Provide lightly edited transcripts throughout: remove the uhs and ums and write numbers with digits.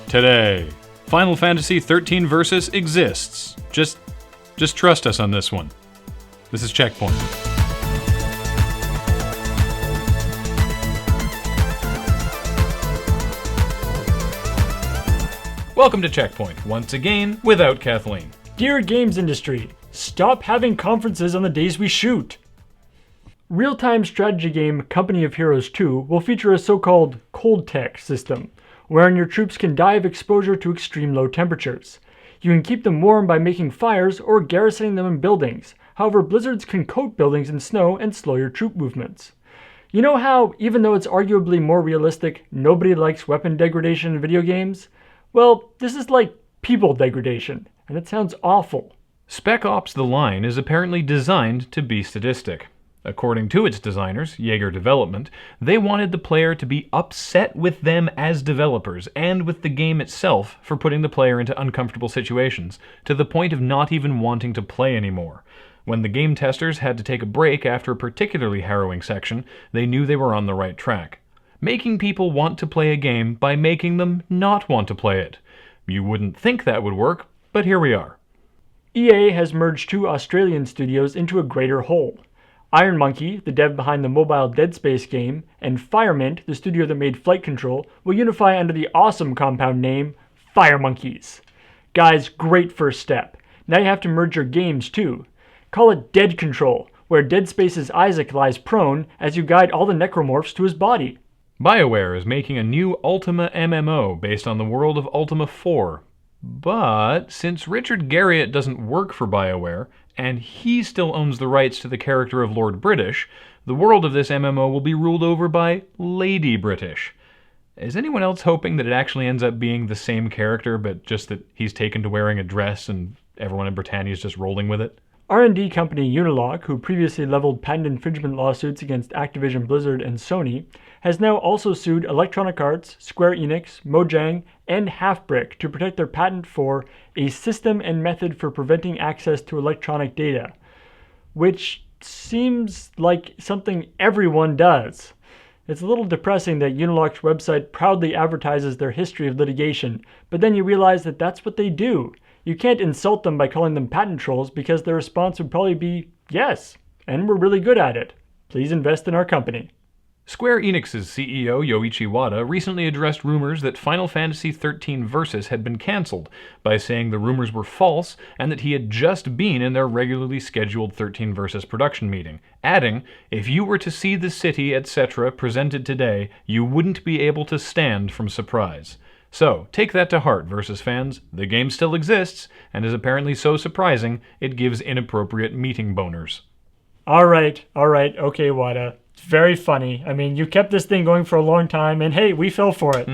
Today, Final Fantasy XIII Versus exists. Just trust us on this one. This is Checkpoint. Welcome to Checkpoint, once again, without Kathleen. Dear games industry, stop having conferences on the days we shoot. Real-time strategy game Company of Heroes 2 will feature a so-called cold tech system, wherein your troops can die of exposure to extreme low temperatures. You can keep them warm by making fires or garrisoning them in buildings. However, blizzards can coat buildings in snow and slow your troop movements. You know how, even though it's arguably more realistic, nobody likes weapon degradation in video games? Well, this is like people degradation, and it sounds awful. Spec Ops The Line is apparently designed to be sadistic. According to its designers, Jaeger Development, they wanted the player to be upset with them as developers and with the game itself for putting the player into uncomfortable situations, to the point of not even wanting to play anymore. When the game testers had to take a break after a particularly harrowing section, they knew they were on the right track. Making people want to play a game by making them not want to play it. You wouldn't think that would work, but here we are. EA has merged two Australian studios into a greater whole. Iron Monkey, the dev behind the mobile Dead Space game, and Firemint, the studio that made Flight Control, will unify under the awesome compound name Fire Monkeys. Guys, great first step. Now you have to merge your games too. Call it Dead Control, where Dead Space's Isaac lies prone as you guide all the necromorphs to his body. BioWare is making a new Ultima MMO based on the world of Ultima 4. But since Richard Garriott doesn't work for BioWare, and he still owns the rights to the character of Lord British, the world of this MMO will be ruled over by Lady British. Is anyone else hoping that it actually ends up being the same character, but just that he's taken to wearing a dress and everyone in Britannia is just rolling with it? R&D company Uniloc, who previously leveled patent infringement lawsuits against Activision Blizzard and Sony, has now also sued Electronic Arts, Square Enix, Mojang, and Halfbrick to protect their patent for a system and method for preventing access to electronic data, which seems like something everyone does. It's a little depressing that Uniloc's website proudly advertises their history of litigation, but then you realize that that's what they do. You can't insult them by calling them patent trolls because their response would probably be, yes, and we're really good at it. Please invest in our company. Square Enix's CEO Yoichi Wada recently addressed rumors that Final Fantasy XIII Versus had been cancelled by saying the rumors were false and that he had just been in their regularly scheduled 13 Versus production meeting, adding, "If you were to see the city, etc. presented today, you wouldn't be able to stand from surprise." So, take that to heart, Versus fans. The game still exists, and is apparently so surprising, it gives inappropriate meeting boners. Alright, okay, Wada. It's very funny. I mean, you kept this thing going for a long time, and hey, we fell for it.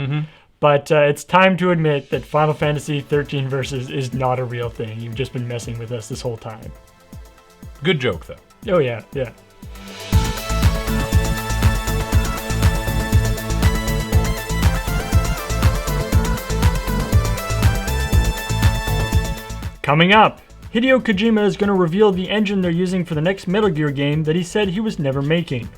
But it's time to admit that Final Fantasy XIII Versus is not a real thing. You've just been messing with us this whole time. Good joke, though. Oh, yeah. Coming up, Hideo Kojima is going to reveal the engine they're using for the next Metal Gear game that he said he was never making.